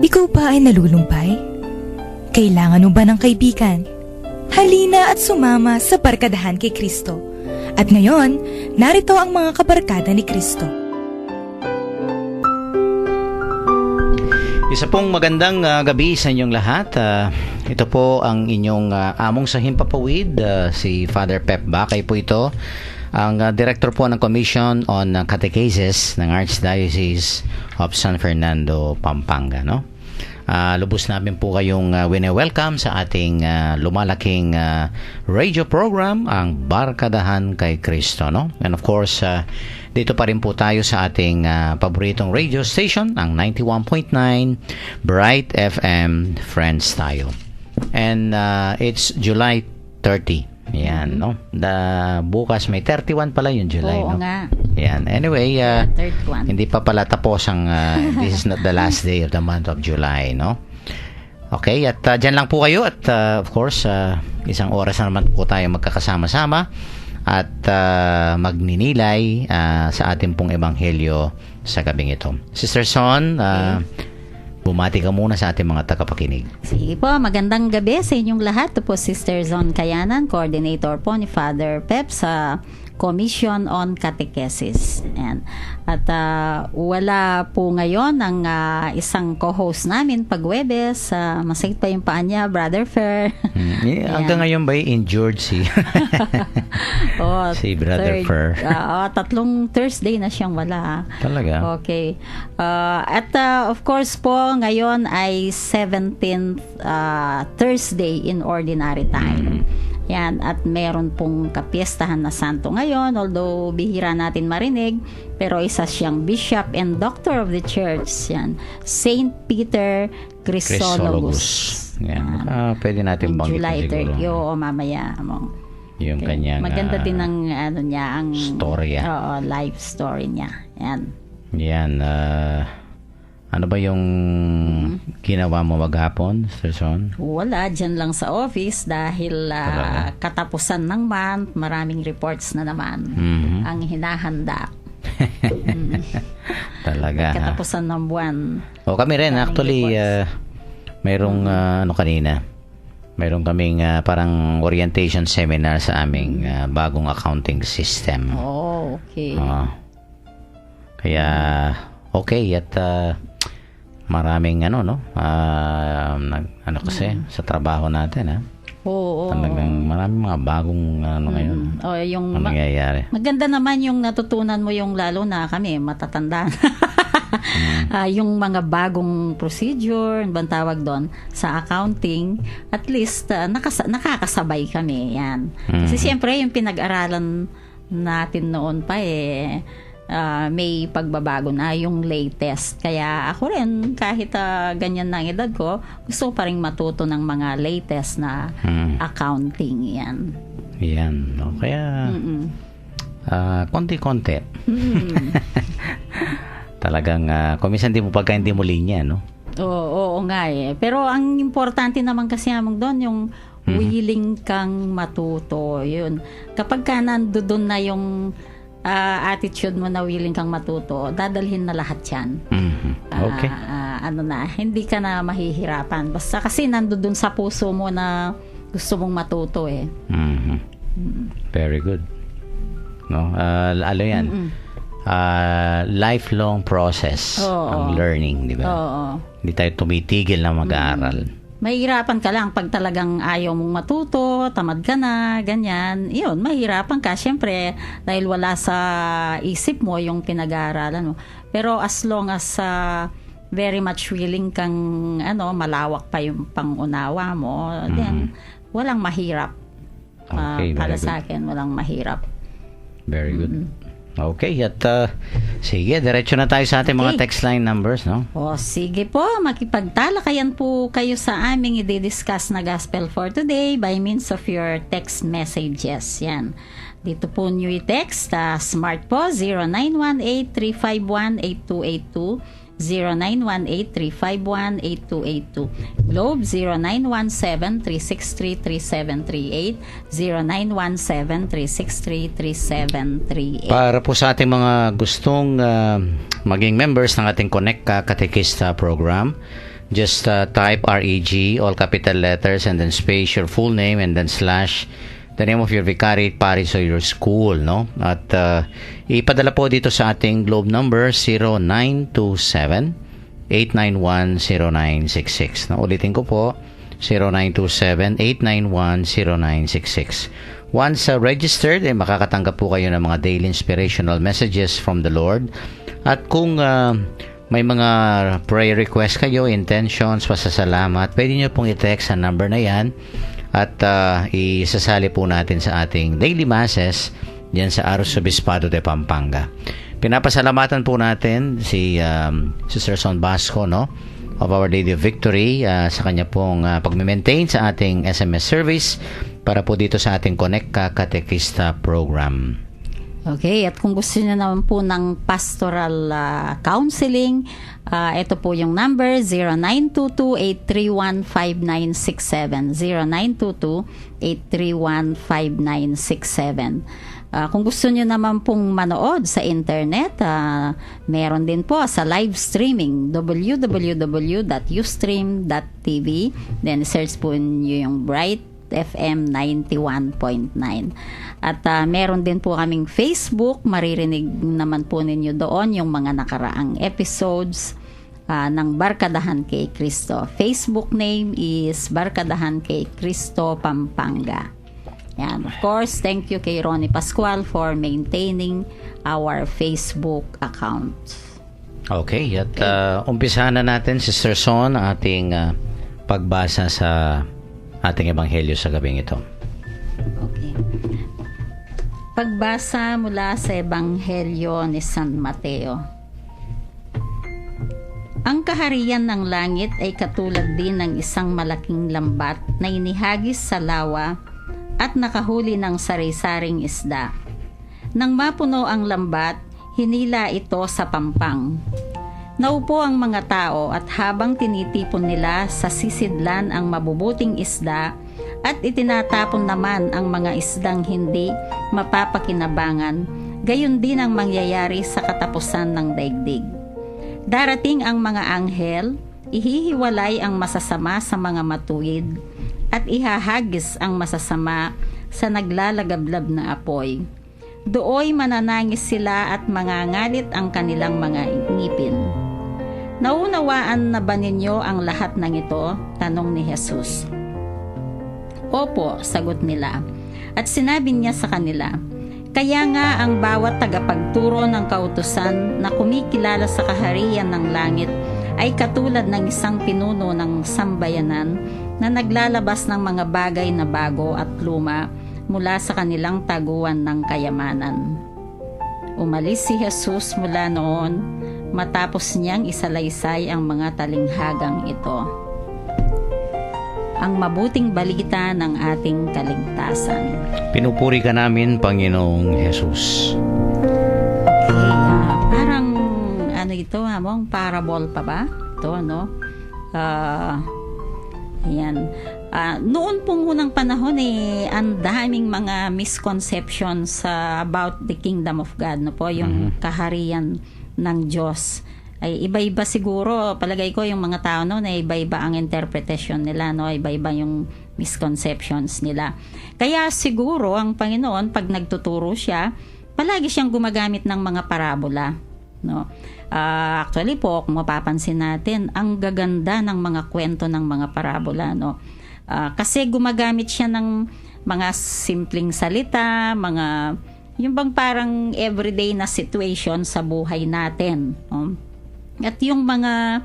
Ikaw ba ay nalulumpay? Kailangan mo ba ng kaibigan? Halina at sumama sa Barkadahan kay Kristo. At ngayon, narito ang mga kabarkada ni Kristo. Isa pong magandang gabi sa inyong lahat. Ito po ang inyong among sa Himpapawid, si Father Pep Bakay po ito. Ang director po ng Commission on Catechesis ng Archdiocese of San Fernando, Pampanga, no? Lubos namin po kayong wine-welcome sa ating lumalaking radio program, ang Barkadahan kay Kristo, no? And of course, dito pa rin po tayo sa ating paboritong radio station, ang 91.9 Bright FM, Friends tayo. And it's July 30. Yan, no? Bukas may 31 pala yung July, Oo, no? nga. Yan. Anyway, 31. hindi pa pala tapos ang this is not the last day of the month of July, no? Okay, at dyan lang po kayo at of course, isang oras na naman po tayo magkakasama-sama at magninilay sa ating pong ebanghelyo sa gabing ito. Sister Son, bumati ka muna sa ating mga tagapakinig. Sige po, magandang gabi sa inyong lahat. Ito po Sister Zon Kayanan, coordinator po ni Father Pep sa Commission on Catechesis. At wala po ngayon ang isang co-host namin pag Webes. Masakit pa yung paa niya, Brother Fer. Hanggang ngayon ba injured si si Brother Fer? Tatlong Thursday na siyang wala. Talaga? Okay. At of course po, ngayon ay 17th Thursday in Ordinary Time. Yan, at meron pong kapiestahan na santo ngayon, although bihira natin marinig, pero isa siyang Bishop and Doctor of the Church, yan, Saint Peter Chrysologus. Yan. Pwede natin banggitin July 30, siguro. oo, mamaya mo. Yung kanyang maganda din ang ang storya. Oo, life story niya. Yan. Yan, ano ba yung ginawa mo maghapon, Sir Son? Wala, dyan lang sa office dahil katapusan ng month, maraming reports na naman ang hinahanda. Talaga, katapusan ng buwan. O kami rin, actually, mayroong kanina, mayroong kaming parang orientation seminar sa aming bagong accounting system. Oh, okay. Kaya, okay, at maraming kasi sa trabaho natin, Oo. Talagang maraming mga bagong ngayon. Yung nangyayari. Maganda naman yung natutunan mo yung lalo na kami matatanda. Yung mga bagong procedure, bang tawag doon sa accounting, at least nakakasabay kami yan. Kasi siyempre yung pinag-aralan natin noon pa may pagbabago na yung latest. Kaya ako rin, kahit ganyan na ang edad ko, gusto ko pa rin matuto ng mga latest na accounting. Yan. Yan. No? Kaya, konti-konti. Talagang, kumisan pagka hindi mo linya, no? Oo nga Pero ang importante naman kasi namang doon, yung willing kang matuto. Yun. Kapag ka nandoon na yung attitude mo na willing kang matuto, dadalhin na lahat yan. Okay. Hindi ka na mahihirapan. Basta kasi nandoon sa puso mo na gusto mong matuto Very good. No? Yan. Lifelong process ang learning, di ba? Oo. Hindi tayo tumitigil na mag-aaral. Mahirapan ka lang pag talagang ayaw mong matuto, tamad ka na, ganyan. Yun, mahirapan ka. Siyempre, dahil wala sa isip mo yung pinag-aaralan mo. Pero as long as very much willing kang malawak pa yung pangunawa mo, then walang mahirap. Okay, para sa akin, walang mahirap. Very good. Okay, at sige, diretso na tayo sa ating mga text line numbers, no? Sige po, makipagtalakayan po kayo sa aming i-discuss na gospel for today by means of your text messages. Yan. Dito po nyo i-text, smart po, 0918-351-8282, 0918-351-8282. Globe 0917-363-3738, 0917-363-3738. Para po sa ating mga gustong maging members ng ating Connect Catechista program, Just type REG, all capital letters, and then space your full name, and then slash the name of your vicariate parish or your school, no? At ipadala po dito sa ating globe number 0927-891-0966. Na ulitin ko po, 0927-891-0966. Once registered, makakatanggap po kayo ng mga daily inspirational messages from the Lord. At kung may mga prayer request kayo, intentions, pasasalamat, pwede nyo pong i-text sa number na yan at isasali po natin sa ating daily masses diyan sa Arzobispado de Pampanga. Pinapasalamatan po natin si Sister Son Basco, no, of Our Lady of Victory sa kanya pong pag-maintain sa ating SMS service para po dito sa ating Connect Katekista program. Okay, at kung gusto niyo naman po ng pastoral counseling, ito po yung number 0922-831-5967. 0922-831-5967. Kung gusto niyo naman pong manood sa internet, meron din po sa live streaming, www.ustream.tv. Then search po niyo yung Bright FM 91.9. At meron din po kaming Facebook, maririnig naman po ninyo doon yung mga nakaraang episodes ng Barkadahan kay Cristo. Facebook name is Barkadahan kay Cristo Pampanga. Yan. Of course, thank you kay Ronnie Pascual for maintaining our Facebook account. Okay, at umpisahan na natin, Sister Son, ating pagbasa sa ating ebanghelyo sa gabing ito. Okay. Pagbasa mula sa ebanghelyo ni San Mateo. Ang kaharian ng langit ay katulad din ng isang malaking lambat na inihagis sa lawa at nakahuli ng sari-saring isda. Nang mapuno ang lambat, hinila ito sa pampang. Naupo ang mga tao at habang tinitipon nila sa sisidlan ang mabubuting isda at itinatapon naman ang mga isdang hindi mapapakinabangan, gayon din ang mangyayari sa katapusan ng daigdig. Darating ang mga anghel, ihihiwalay ang masasama sa mga matuwid at ihahagis ang masasama sa naglalagablab na apoy. Dooy mananangis sila at mangangalit ang kanilang mga ngipin. Naunawaan na ba ninyo ang lahat ng ito? Tanong ni Jesus. Opo, sagot nila. At sinabi niya sa kanila, kaya nga ang bawat tagapagturo ng kautusan na kumikilala sa kaharian ng langit ay katulad ng isang pinuno ng sambayanan na naglalabas ng mga bagay na bago at luma mula sa kanilang taguan ng kayamanan. Umalis si Jesus mula noon matapos niyang isalaysay ang mga talinghagang ito. Ang mabuting balita ng ating kaligtasan. Pinupuri ka namin, Panginoong Jesus. Okay, parang ano ito, mong parable pa ba? Ito, no? Ayan. Noon pong unang panahon ang daming mga misconceptions about the kingdom of God, no po, yung kaharian ng Diyos. Ay iba-iba siguro, palagay ko yung mga tao noon ay iba-iba ang interpretation nila, no, iba-iba yung misconceptions nila. Kaya siguro ang Panginoon pag nagtuturo siya, palagi siyang gumagamit ng mga parabola, no. Actually po, kung mapapansin natin, ang gaganda ng mga kwento ng mga parabola, no. Kasi gumagamit siya ng mga simpleng salita, mga yung bang parang everyday na situation sa buhay natin, no? At yung mga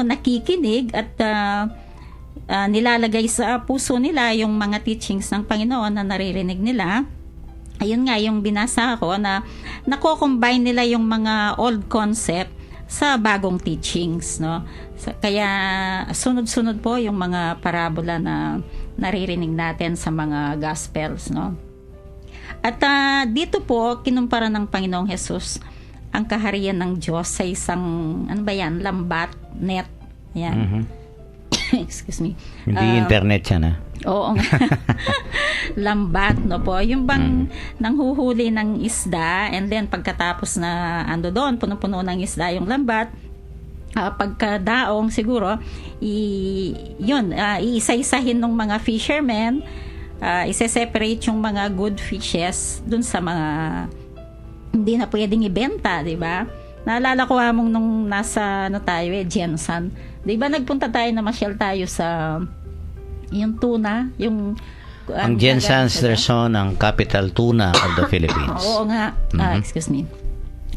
nakikinig at nilalagay sa puso nila yung mga teachings ng Panginoon na naririnig nila. Ayun nga yung binasa ko na nako-combine nila yung mga old concept sa bagong teachings, no. Kaya sunod-sunod po yung mga parabola na naririnig natin sa mga gospels, no. At dito po kinumpara ng Panginoong Jesus ang kaharian ng Diyos sa isang lambat, net. Yan. Excuse me. Hindi internet yan, ha? Oo nga. Lambat, no po. Yung bang nanghuhuli ng isda and then pagkatapos na ando doon, puno-puno ng isda yung lambat, pagkadaong siguro, iisa-isahin ng mga fishermen, isa-separate yung mga good fishes dun sa mga hindi na pwedeng ibenta, di ba? Naalala ko among nung nasa Jensen. Di ba nagpunta tayo, namasyal tayo sa yung tuna, yung Ang Jensen's Rizon, ang capital tuna of the Philippines. Oo nga. Excuse me.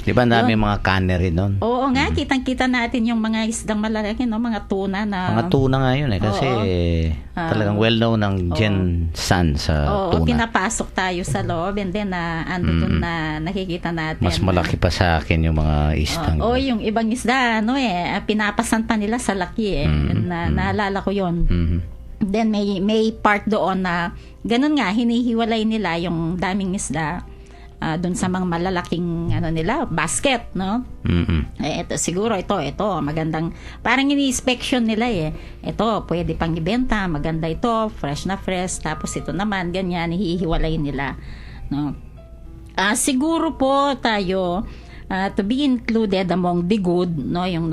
Di ba dami mga cannery doon? Oo nga, kitang-kita natin yung mga isdang malalaki, no? Mga tuna na... Mga tuna nga yun kasi talagang well-known ng Jensen sa tuna. Pinapasok tayo sa loob and then doon na nakikita natin. Mas malaki pa sa akin yung mga isdang. Yung ibang isda, pinapasan pa nila sa laki naalala ko yun. Then may part doon na ganun nga, hinihiwalay nila yung daming isda doon sa mga malalaking basket, no? Ito siguro ito magandang, parang ini-inspection nila ito pwede pang ibenta, maganda ito, fresh na fresh, tapos ito naman ganyan, hihiwalay nila, no? Siguro po tayo to be included among the good, no, yung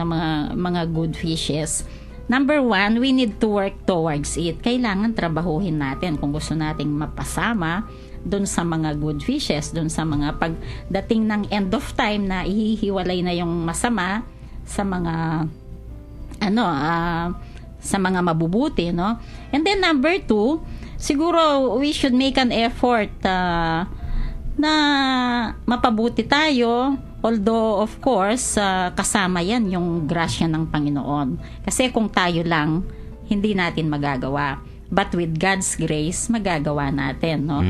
mga good fishes. Number 1, we need to work towards it. Kailangan trabahuhin natin kung gusto nating mapasama doon sa mga good fishes, doon sa mga pagdating ng end of time na ihihiwalay na yung masama sa mga sa mga mabubuti, no? And then number 2, siguro we should make an effort na mapabuti tayo. Although, of course, kasama yan yung grasya ng Panginoon. Kasi kung tayo lang, hindi natin magagawa. But with God's grace, magagawa natin, no?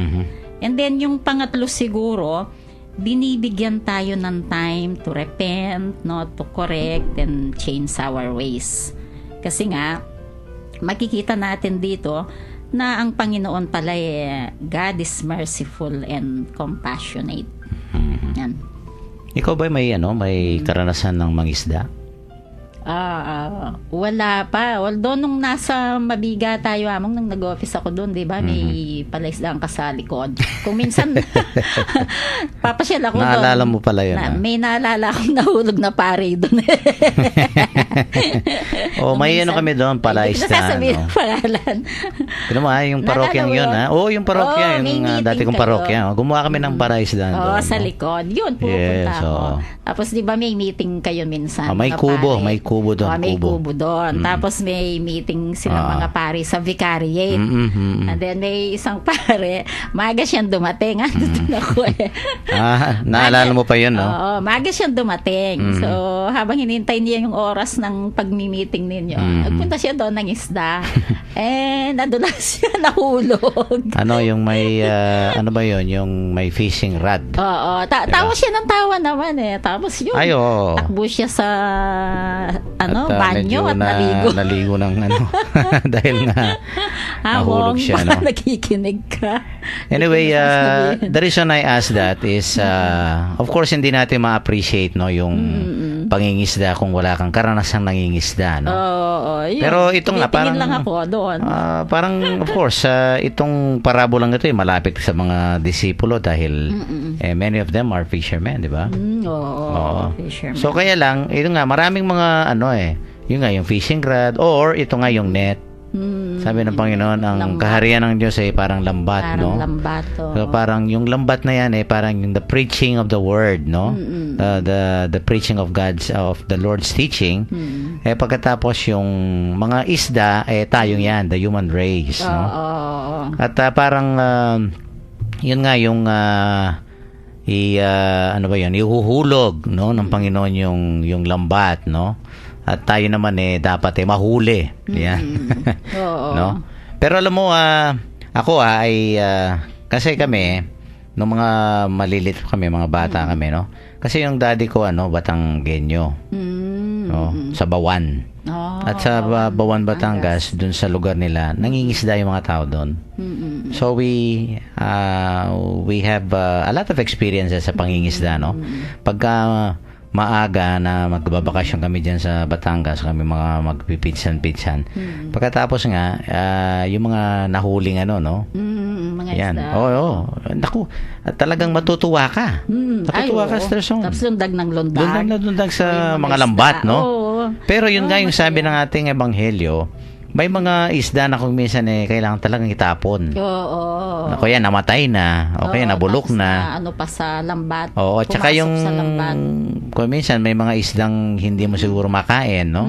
And then, yung pangatlo siguro, binibigyan tayo ng time to repent, no? To correct and change our ways. Kasi nga, makikita natin dito na ang Panginoon pala God is merciful and compassionate. Yan. Ikaw ba may karanasan ng mangisda? Wala pa. Although nung nasa Mabiga tayo nung nag-office ako doon, 'di ba? May palaisdaan ka sa likod. Kung minsan papasyal ako doon. Naalala mo pala 'yun. May naalala akong nahulog na pare doon. May kami doon, palaisdaan. Hindi ko pangalan. Pero yung parokyang 'yun, ha? Yung parokya, yung dati kong parokya. Gumawa kami ng palaisdaan doon. Sa likod. 'Yun, pupunta ako. Tapos 'di ba may meeting kayo minsan? May kubo doon. May kubo doon. Tapos may meeting sila mga pare sa vicariate. And then may isang pare, maga siyang dumating. Doon ako naalala mo pa yun, no? Oo, maga siyang dumating. So, habang hinintay niya yung oras ng pagmi-meeting ninyo, nagpunta siya doon ng isda. Nadulas siya, nahulog. Yung may, ba yun? Yung may fishing rod. Oo. Tawa siya ng tawa naman Tapos yun, takbo siya sa banyo at naligo. Naligo ng dahil nga nahulog siya, no? Nakikinig ka. Anyway, the reason I asked that is, of course, hindi natin ma-appreciate, no, yung pangingisda kung wala kang karanasang nangingisda, no? Pero ito nga, parang lang ako doon. Parang, of course, itong parabolang ito malapit sa mga disipulo dahil many of them are fishermen, di ba? Oo, fishermen. So, kaya lang, ito nga, maraming mga, yun nga, yung fishing rod, or ito nga yung net. Sabi ng Panginoon, ang kaharian ng Diyos ay parang lambat, no? Parang lambat, So, parang yung lambat na yan parang yung the preaching of the word, no? The preaching of the Lord's teaching. Pagkatapos yung mga isda, tayong yan, the human race, no? At parang, yun nga, yung ihuhulog, no, ng Panginoon yung lambat, no? At tayo naman dapat mahuli. Yan. No? Pero alam mo, ako kasi kami nung mga malilit kami, mga bata kami, no? Kasi yung daddy ko Batanggenyo. No, sa Bawan. At sa Bawan, Batangas, dun sa lugar nila, nangingisda yung mga tao doon. So we have a lot of experiences sa pangingisda, no? Pagka maaga na magbabakasyon kami diyan sa Batangas, kami mga magpipitsan-pitsan. Pagkatapos nga, yung mga nahuling no? Mga yan. isda. Oo. Naku, talagang matutuwa ka. Matutuwa ka, Stressong. Tapos lundag ng lundag. Lundag sa mga lambat, no? Oo. Pero yun nga yung sabi ng ating ebanghelyo, may mga isda na kung minsan kailangan talagang itapon. Oo. O kaya namatay na, o kaya nabulok tapos na. ano pa sa lambat. Oo, at saka pumasok yung sa lambat. kung minsan may mga isdang hindi mo siguro makain, no?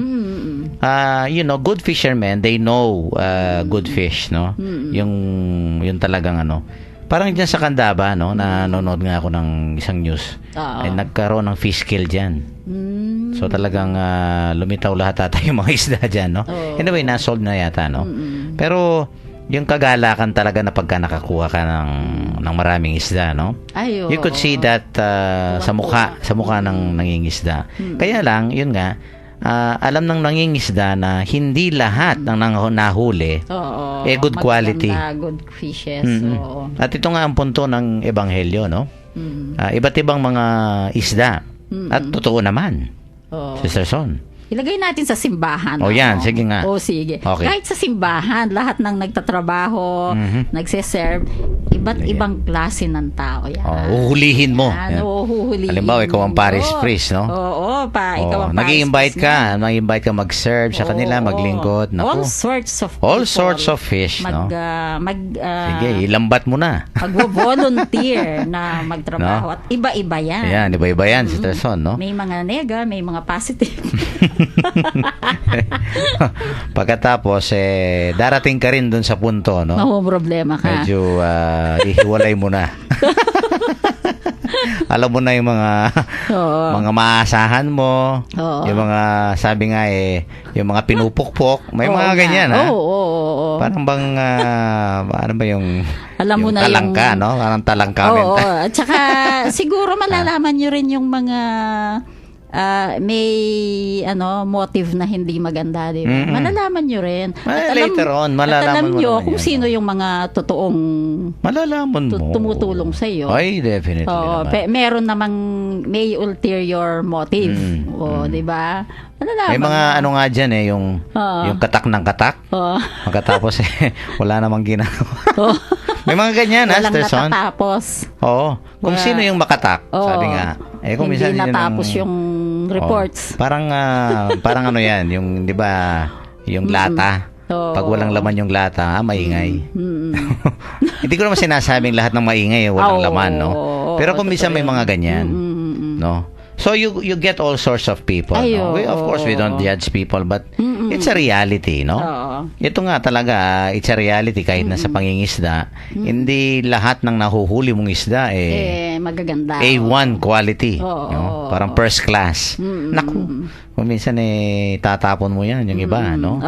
Good fishermen, they know good fish, no? Yung talagang ano. Parang diyan sa Candaba, no, nanonood nga ako ng isang news. Ay nagkaroon ng fish kill diyan. So talagang lumitaw lahat ata yung mga isda diyan, no? Anyway, na-sold na yata, no? Pero yung kagalakan talaga na pagka nakakuha ka ng maraming isda, no? You could see that sa mukha ng nangingisda. Kaya lang, yun nga, alam ng nangingisda na hindi lahat ng nahuli good quality. Good fishes. At ito nga ang punto ng ebanghelyo, no? Iba't ibang mga isda. At totoo naman. Sister Son. Ilagay natin sa simbahan. Yan, sige nga. Sige. Okay. Kahit sa simbahan, lahat ng nagtatrabaho, nagseserve, iba't ibang klase ng tao yan. Uhulihin mo. Uhulihin. Halimbawa, ikaw ang parish priest, no? Ikaw ang parish nag-i-invite priest. Nag-invite ka mag-serve sa kanila, maglingkod. Naku. All sorts of fish, no? Sige, ilambat mo na. Mag-volunteer na magtrabaho. No? At iba-iba yan. Ayan, iba-iba yan, Sister Son, no? May mga nega, may mga positive. Pagkatapos, darating ka rin dun sa punto, no? Problema ka. Medyo ihiwalay mo na. Alam mo na yung mga maasahan mo, yung mga, sabi nga yung mga pinupukpok, may mga ganyan, ha? Parang bang, ano ba yung, alam mo yung na talangka, yung, no? Parang talangka. At saka, siguro malalaman nyo rin yung mga, may motive na hindi maganda, di ba? Malalaman nyo rin. Later on, malalaman mo nyo naman kung yan, sino yung mga totoong malalaman mo. Tumutulong sa iyo. Ay, definitely naman. Meron namang may ulterior motive. Di ba? Malalaman. May mga ano nga dyan yung katak ng katak. Pagkatapos wala namang ginagawa. May mga ganyan, walang Sister Son. natatapos. Kung sino yung makatak, sabi nga. Kung hindi minsan natapos yung reports. Parang ano yan, yung, di ba, yung lata. Pag walang laman yung lata, maingay. Hindi ko naman sinasabing lahat ng maingay walang laman, no? Pero kung minsan may mga ganyan, no? So you get all sorts of people. No? Of course, we don't judge people, but it's a reality, no? Ito nga talaga, it's a reality kahit na sa pangingisda. Hindi lahat ng nahuhuli mong isda magaganda. A1 quality. No? Parang first class. Naku, kung minsan tatapon mo yan, yung iba, no?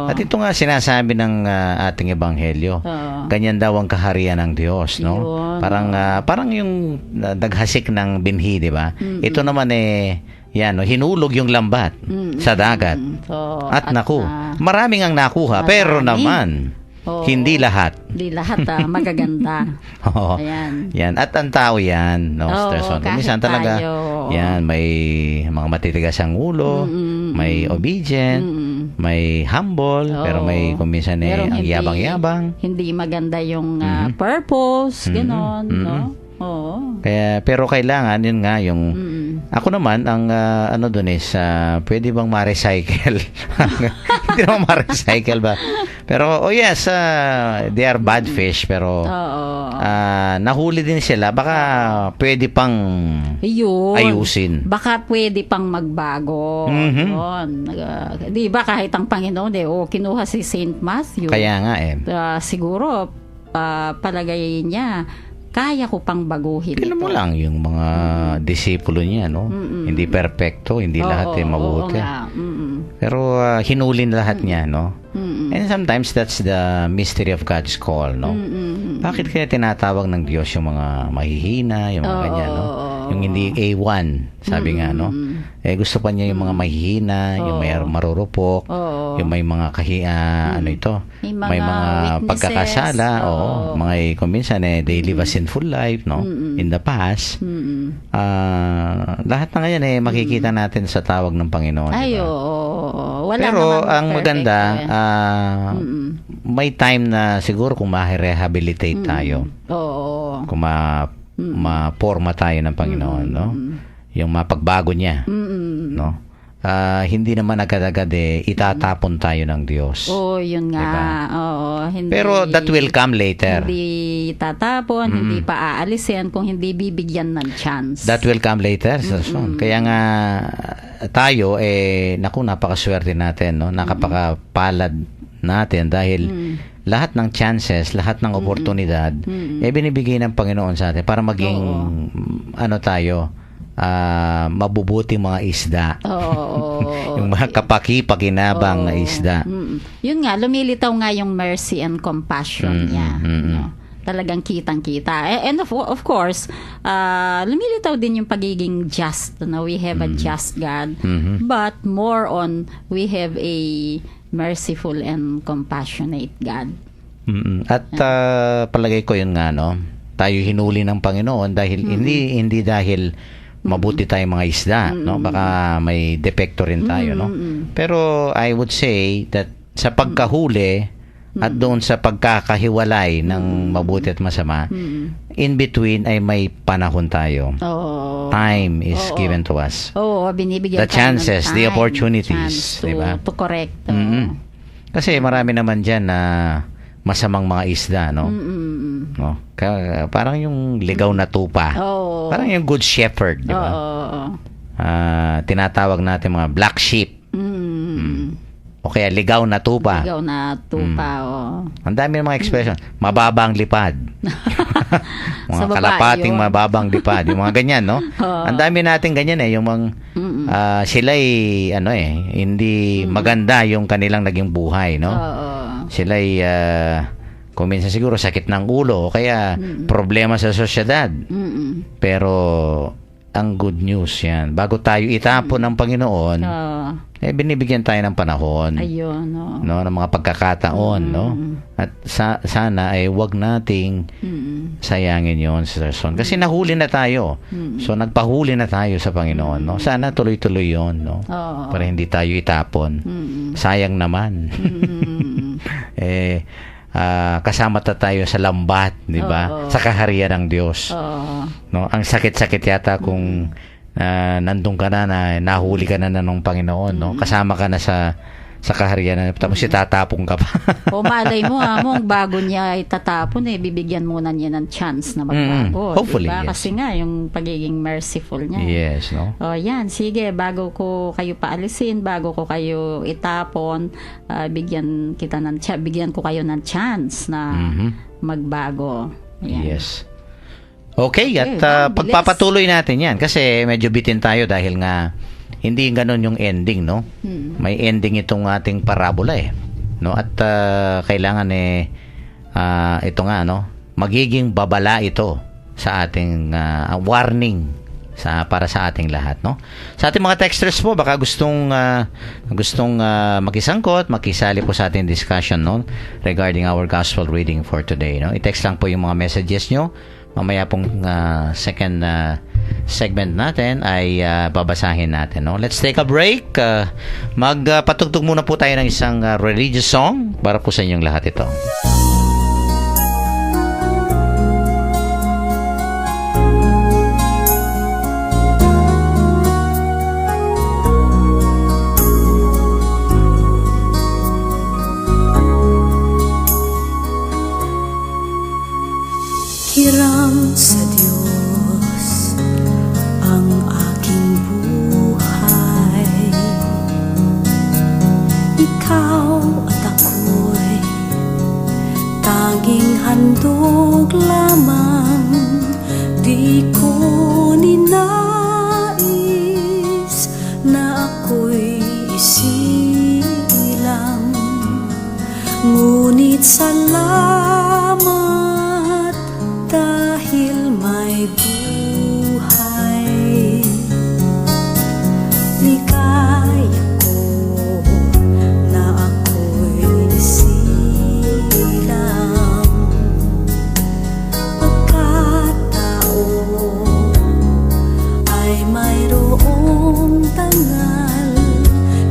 At ito nga sinasabi ng ating ebanghelyo. Ganyan daw ang kaharian ng Diyos, no? Parang yung naghasik ng binhi, di ba? Ito naman yan, no, hinulog yung lambat sa dagat. At naku, maraming ang nakuha, pero naman hindi lahat. Hindi lahat magaganda. Ayan. Yan. At ang tao yan, no, Sister Son. Minsan talaga, yan, may mga matitigas ang ulo, may obedient, may humble, pero may kuminsan ang yabang-yabang. Hindi maganda yung purpose, gano'n, no? Pero kailangan, yun nga, yung ako naman, ang ano dun pwede bang ma-recycle? Hindi naman ma-recycle ba? Pero, yes, they are bad fish, pero nahuli din sila. Baka pwede pang ayusin. Baka pwede pang magbago. Di ba kahit ang Panginoon, kinuha si Saint Matthew. Kaya nga siguro, palagay niya, kaya ko pang baguhin ito. Mo lang yung mga disipulo niya, no? Hindi perfecto, hindi lahat mabuti. Pero hinuli na lahat niya, no? And sometimes that's the mystery of God's call, no? Bakit kaya tinatawag ng Diyos yung mga mahihina, yung mga ganyan, no? Yung hindi A1, sabi nga, no? Gusto pa niya yung mga mahihina, yung may marurupok, yung may mga may mga pagkakasala, mga kuminsan they live a sinful life, no? In the past. Lahat na ngayon makikita natin sa tawag ng Panginoon. Wala pero ang maganda, may time na siguro kung ma-rehabilitate tayo. Kung ma-forma tayo ng Panginoon, no? Yung mapagbago niya, no? hindi naman agad-agad itatapon tayo ng Diyos. Oo, yun nga. Diba? Oo, hindi, Pero that will come later. Hindi tatapon, hindi pa aalisin kung hindi bibigyan ng chance. That will come later, Sir Son. Kaya nga tayo, napakaswerte natin, no? Nakapakapalad natin dahil lahat ng chances, lahat ng oportunidad, binibigay ng Panginoon sa atin para maging, mabubuting mga isda. Oo. Yung mga kapaki-pakinabang na isda. Yun nga, lumilitaw nga yung mercy and compassion niya. No? Talagang kitang-kita. And of course, lumilitaw din yung pagiging just. No? We have a just God. But more on, we have a merciful and compassionate God. At palagay ko yun nga, no? Tayo hinuli ng Panginoon dahil hindi dahil mabuti tayong mga isda, no? Baka may depekto rin tayo, no? Pero I would say that sa pagkahuli at doon sa pagkakahiwalay ng mabuti at masama, in between ay may panahon tayo. Time is given to us. Binibigyan The tayo chances, ng time, the opportunities, chance to, diba? to correct. Kasi marami naman dyan na masamang mga isda, no? No? Parang yung ligaw na tupa. Parang yung good shepherd, di ba? Tinatawag natin mga black sheep. O kaya ligaw na tupa. Ligaw na tupa, Ang dami ng mga expression. Mababang lipad. Mga Sa babae kalapating yun. mababang lipad. Yung mga ganyan, no? Ang dami natin ganyan yung mga sila'y hindi maganda yung kanilang naging buhay, no? Sila'y kung minsan siguro sakit ng ulo o kaya problema sa sosyedad. Pero ang good news yan. Bago tayo itapon ng Panginoon, binibigyan tayo ng panahon. Ayun, no, ng mga pagkakataon, no? At sana ay wag nating sayangin 'yon, Sir Son. Kasi nahuli na tayo. So nagpahuli na tayo sa Panginoon, no? Sana tuloy-tuloy 'yon, no? Para hindi tayo itapon. Sayang naman. Kasama tayo sa lambat, di ba? Sa kaharian ng Diyos. No, ang sakit-sakit yata kung nandun ka na nahuli ka na ng Panginoon, no? Kasama ka na sa kaharian na tapos itatapon ka pa. O malay mo, bago niya itatapon, bibigyan muna niya ng chance na magbago. Hopefully, diba? yes. Kasi nga, yung pagiging merciful niya. Yes, no? O yan, sige, bago ko kayo paalisin, bago ko kayo itapon, bigyan ko kayo ng chance na magbago. Yan. Yes. Okay, at bilis. pagpapatuloy natin yan kasi medyo bitin tayo dahil nga hindi ganon yung ending, no? May ending itong ating parabola, no? At kailangan ito nga, no? Magiging babala ito sa ating warning para sa ating lahat, no? Sa ating mga texters po, baka gustong makisangkot, makisali po sa ating discussion, no? Regarding our gospel reading for today, no? I-text lang po yung mga messages nyo. Mamaya pong second segment natin ay babasahin natin, no? Let's take a break. Magpatugtog muna po tayo ng isang religious song para po sa inyong lahat ito. Hiram sa Diyos ang aking buhay. Ikaw at ako'y tanging handog lamang. Di ko ninais na ako'y isilang. Ngunit salamat dahil may buhay. Ligaya ko na ako'y silang. Pagkatao ay mayroong tangal.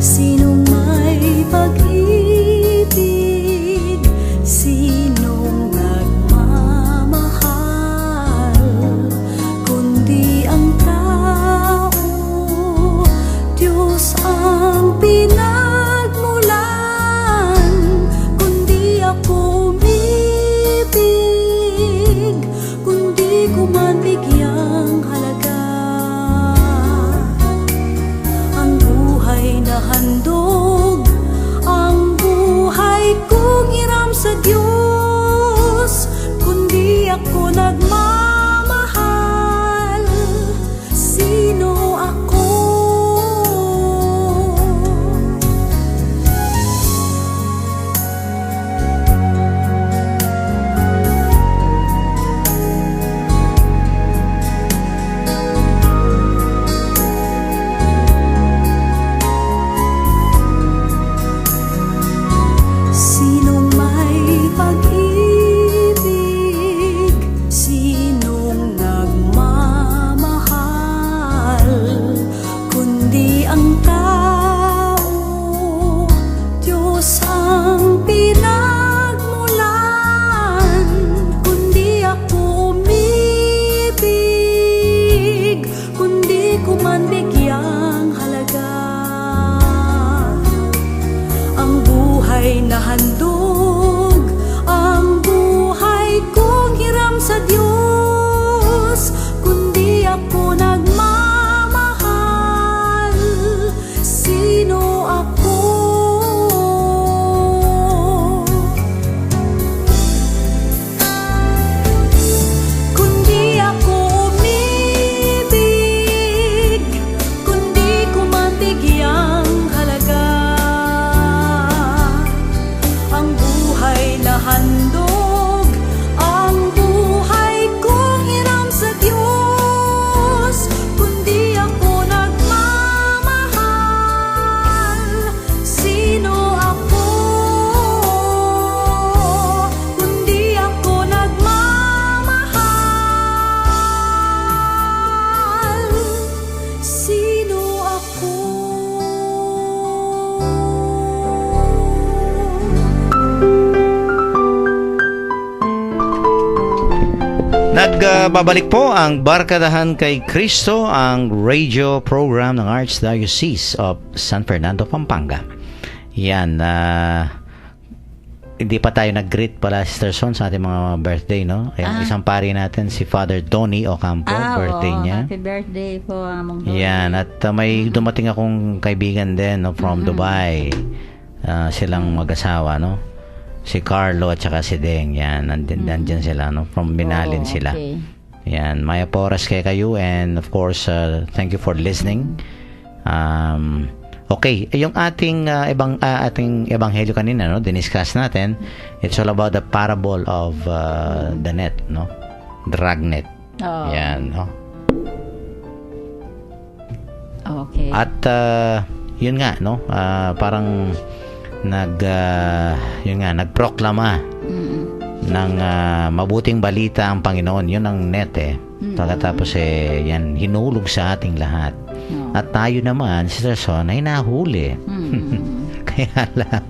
Sino may pag-ibig, sino Babalik po ang Barkadahan kay Cristo, ang radio program ng Archdiocese of San Fernando, Pampanga. Yan, hindi pa tayo nag-greet pala, Sister Son, sa ating mga birthday, no? Kaya isang pari natin, si Father Donnie Ocampo, birthday niya. Happy birthday po, Among Donnie. Yan, at may dumating akong kaibigan din, no, from Dubai. Silang mag-asawa, no? Si Carlo at saka si Deng. Yan, nandyan sila, no? From Binalin sila. Okay. Yan, Maya Porras kay kayo, and of course, thank you for listening. Okay, yung ating ating ebanghelyo kanina, no, diniscuss natin. It's all about the parable of the net, no? Dragnet. Oh. Yan, no? Okay. At yun nga, no? Parang nagproklama ng mabuting balita ang Panginoon. Yun ang net, eh. Pagkatapos yan hinulog sa ating lahat. At tayo naman, Sister Son, ay nahuli. Kaya lang,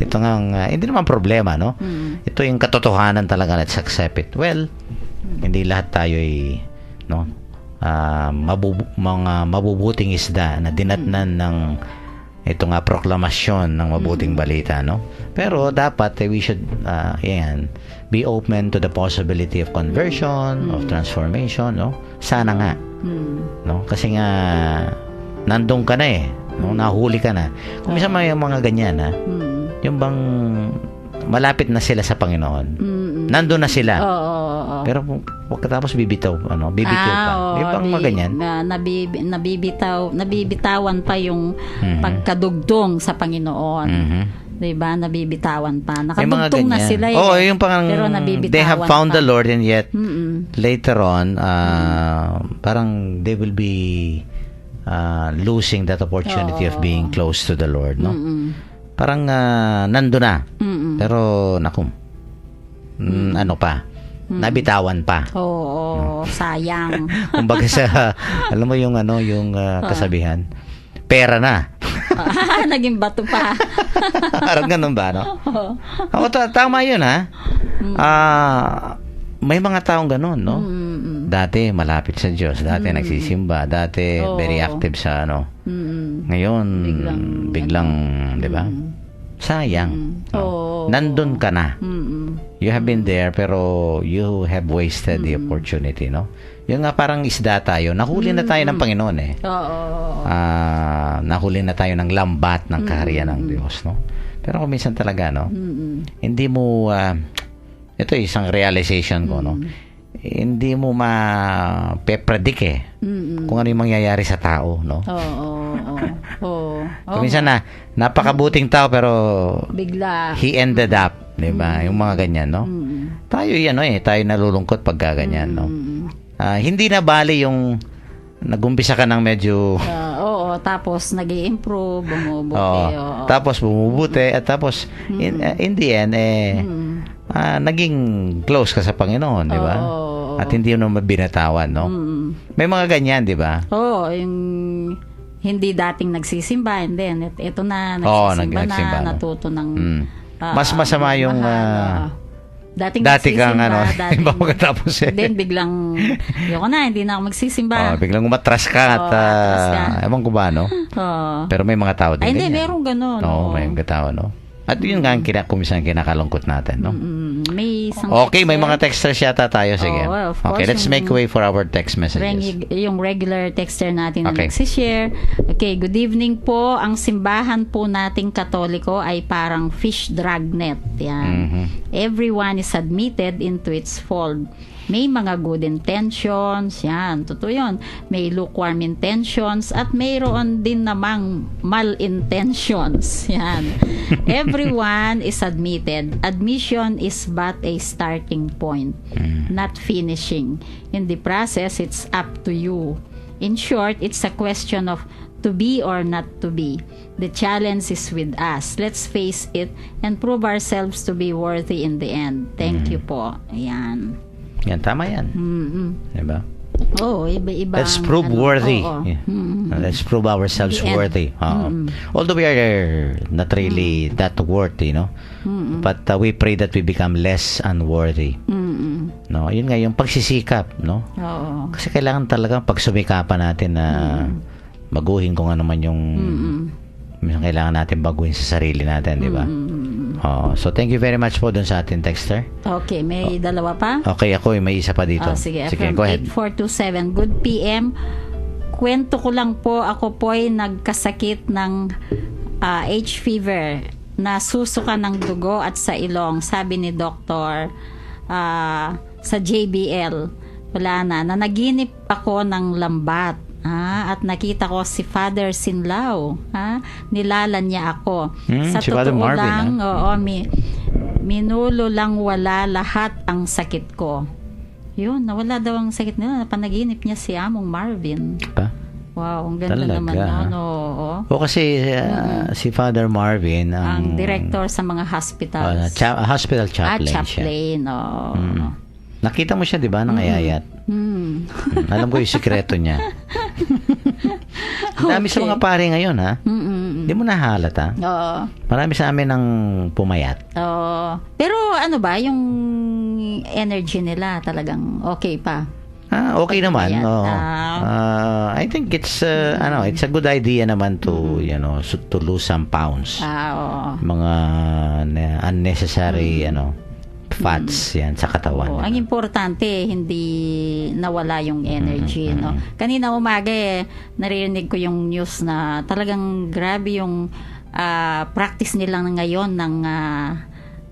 ito nga, hindi naman problema, no? Ito yung katotohanan talaga, let's accept it. Well, hindi lahat tayo ay, no? Mga mabubuting isda na dinatnan ng ito nga proklamasyon ng mabuting balita, no? Pero dapat we should be open to the possibility of conversion, of transformation, no? Sana nga. No? Kasi nga nandun ka na, eh, no? Nahuli ka na. Kung minsan may mga ganyan, yung bang malapit na sila sa Panginoon. Nandun na sila. Pero pagkatapos bibitaw pa. Yung bang mga ganyan. Nabibitawan pa yung pagkadugtong sa Panginoon. Diba? Nabibitawan pa. Nakadugtong na sila. Yung parang pero nabibitawan they have found pa. the Lord, and yet later on, parang they will be losing that opportunity of being close to the Lord, no? Parang nando na. Pero ano pa? Nabitawan pa. Sayang. Kumbaga alam mo yung kasabihan, pera na. Naging bato pa. Parang ganun ba, no? Tama yun, ha? May mga taong ganun, no? Dati malapit sa Diyos, dati nagsisimba, dati very active sa ngayon biglang 'di ba? Sayang. Nandun ka na. You have been there, pero you have wasted the opportunity, no? Yung nga parang isda tayo, nahuli na tayo ng Panginoon, eh. Nahuli na tayo ng lambat ng kaharian ng Diyos, no? Pero kung minsan talaga, no? Hindi mo ito isang realization ko, no? Hindi mo ma-predict, eh. Kung ano yung mangyayari sa tao, no? Kung minsan napakabuting tao, pero bigla he ended up, 'di ba? Yung mga ganyan, no? Tayo tayo nalulungkot pag ganyan, no? Hindi na bali yung nagumpisa ka ng medyo tapos nag-i-improve, bumubuti. Tapos bumubuti, at tapos in the end naging close ka sa Panginoon, 'di ba? At hindi mo mabinatawan, no? May mga ganyan, 'di ba? Yung hindi dating nagsisimba, and then ito na nagsisimba na, natuto ng mas masama yung dati kang iba pagkatapos, then biglang yoko na, hindi na ako magsisimba. Biglang umatras ka at ewan ko ba, no? Pero may mga tao din hindi, merong ganun. May mga tao, no? At yun nga ang kumisan kinakalungkot natin, no? May mga texters yata tayo. Sige. Okay, let's make way for our text messages. Yung regular texter natin na nagsishare. Okay, good evening po. Ang simbahan po nating Katoliko ay parang fish dragnet. Yan. Everyone is admitted into its fold. May mga good intentions, yan, totoo yun. May lukewarm intentions at mayroon din namang malintentions, yan. Everyone is admitted. Admission is but a starting point, not finishing. In the process, it's up to you. In short, it's a question of to be or not to be. The challenge is with us. Let's face it and prove ourselves to be worthy in the end. Thank you po. Ayan. Yan, tama yan. Diba? Oo, iba-iba. Let's prove worthy. Oo. Yeah. Let's prove ourselves The end. worthy. Although we are not really that worthy, no? But we pray that we become less unworthy. No, yun nga yung pagsisikap, no? Oo. Kasi kailangan talaga pagsumikapan natin na baguhin kung ano man yung kailangan natin baguhin sa sarili natin, di ba? So thank you very much po dun sa ating texter. Okay, may dalawa pa? Okay, ako may isa pa dito. Sige, Sige, from go ahead. 8427. Good PM. Kwento ko lang po, ako po'y nagkasakit ng H fever na susuka ng dugo at sa ilong. Sabi ni doktor sa JBL, wala na. Nanaginip ako ng lambat. At nakita ko si Father Sinlao. Nilalan niya ako. Sa si Father totoo Marvin, lang, oo, minulo lang wala lahat ang sakit ko. Yun, nawala daw ang sakit nila. Napanaginip niya si Among Marvin. Pa? Wow, ang ganda Talaga, naman ha? nun. Oo. O kasi si Father Marvin Ang director sa mga hospitals. hospital chaplain siya. Chaplain, oo. Nakita mo siya, di ba, nang ayayat? Alam ko yung sikreto niya. Ang dami sa Okay. mga pare ngayon, ha? Hindi mo nahalata. Oo. Marami sa amin ang pumayat. Oo. Pero ano ba, yung energy nila talagang okay pa? Okay naman. Pumayat. Oo. I think it's it's a good idea naman to, to lose some pounds. Oo. Mga unnecessary, fats yan sa katawan. Oo, ang importante, hindi nawala yung energy, no? Kanina umaga naririnig ko yung news na talagang grabe yung practice nila ngayon ng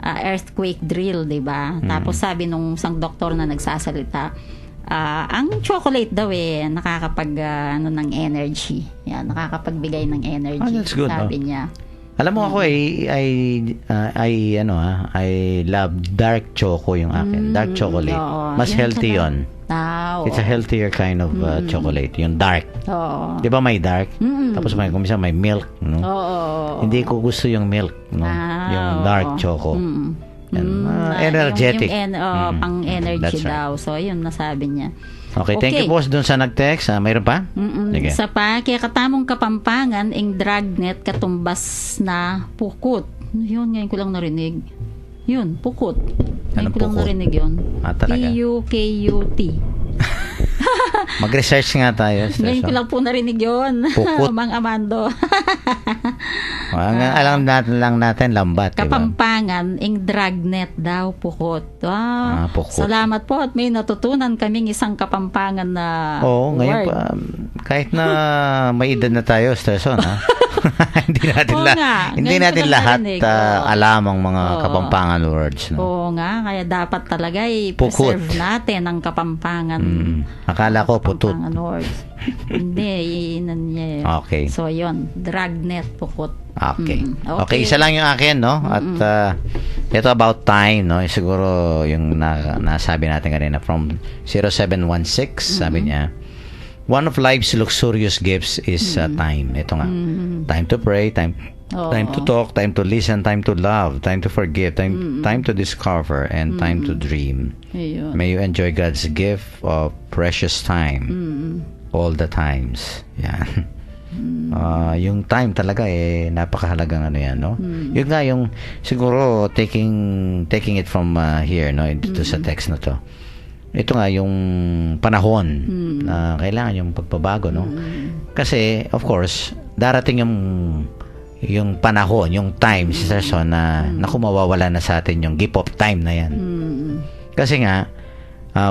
earthquake drill, 'di ba? Tapos sabi nung isang doktor na nagsasalita, ang chocolate daw nakakapag ng energy. Yan, nakakapagbigay ng energy. That's good, sabi niya. Alam mo ako I love dark choco yung akin. Dark chocolate. Oo, Mas yun healthy pala. 'yon. It's a healthier kind of chocolate, yung dark. Oo. 'Di ba may dark? Tapos may kumisa may milk, no? Oo. Hindi ko gusto yung milk, no? Yung dark choco. Energetic. Pang-energy That's right. daw. So, yun nasabi niya. Okay, thank you boss dun sa nag-text. Mayroon pa? Sige. Sa pa, kaya katamong Kapampangan, ing dragnet katumbas na pukot. Yun, ngayon ko lang narinig. Yun, pukot. Ngayon Anong ko lang pukot? narinig yun. Talaga? P-U-K-U-T. Mag-research nga tayo. Ngayon ko lang po narinig yun. Pukot. Mang Amando. Ang alam natin lambat, diba? Kapampangan, ing dragnet daw, pukot. Pukot. Salamat po at may natutunan kaming isang Kapampangan na Oo, ngayon word. pa, kahit na may edad na tayo, Stetson, ha? hindi natin Oo nga, hindi ngayon natin ko lang lahat narinig. alam ang mga Oo. Kapampangan words, no? Oo nga, kaya dapat talaga Pukot. i-preserve natin ang Kapampangan. Akala ko putut. Kapampangan words. Hindi, yun niya. Okay. So, yun, dragnet, pukot. Okay. Okay. Okay, isa lang yung akin, no? At ito about time, no? Siguro yung nasabi natin kanina from 0716, sabi niya, one of life's luxurious gifts is time. Ito nga. Time to pray, time to talk, time to listen, time to love, time to forgive, time to discover, and time to dream. Ayun. May you enjoy God's gift of precious time all the times. Yan. Yung time talaga napakahalagang yan, no? Yun nga yung siguro taking it from here, no, dito sa text na to. Ito nga yung panahon na kailangan yung pagbabago, no? Kasi of course darating yung panahon, yung time si Serson na naku, mawawala na sa atin yung gift of time na yan. Kasi nga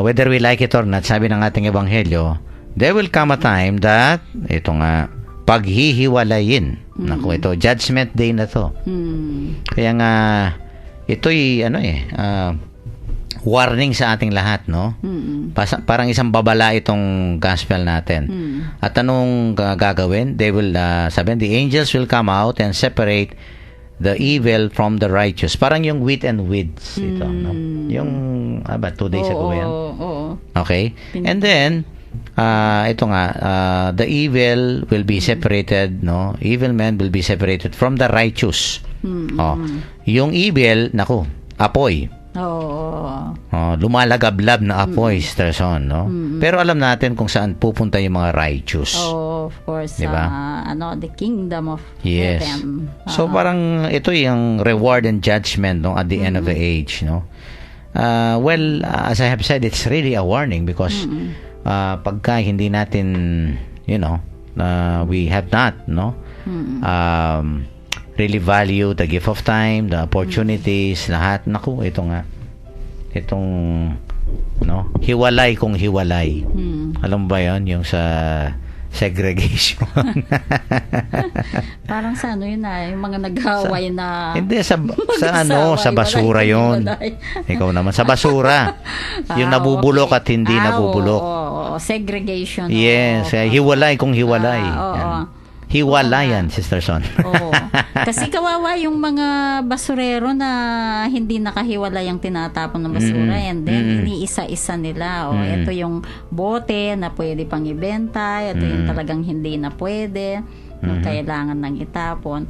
whether we like it or not, sabi ng ating ebanghelyo, there will come a time that ito nga paghihiwalayin. Naku, ito judgment day na to. Kaya nga ito'y warning sa ating lahat, no? Parang isang babala itong gospel natin. At anong gagawin? They will the angels will come out and separate the evil from the righteous. Parang yung wheat and weeds ito, no? Yung 2 days ago yan. Oo. Okay? And then ito nga, the evil will be separated, no? Evil men will be separated from the righteous. Yung evil, naku, apoy. Oo. Lumalagablab na apoy, Sister Son, no? Pero alam natin kung saan pupunta yung mga righteous. Oh, of course. Diba? The kingdom of Yes. heaven. So parang ito yung reward and judgment, no, at the end of the age, no. Well, as I have said, it's really a warning because pagka hindi natin, we have not, no, really value the gift of time, the opportunities, lahat. Naku, itong hiwalay kung hiwalay. Alam mo ba yun? Yung sa segregation. Parang sa yun yung mga nag-away na Hindi, sa mag-asaway, basura walay, yun. walay. Ikaw naman, sa basura. Yung nabubulok okay. at hindi nabubulok. Oo, segregation. Yes, hiwalay kung hiwalay. Oo. Yan. Hiwalayan, Sister Son. Oo. Kasi kawawa yung mga basurero na hindi nakahiwalay ang tinatapon ng basura and then iniisa-isa nila. Ito yung bote na pwede pang ibenta, ito yung talagang hindi na pwede, yung kailangan nang itapon.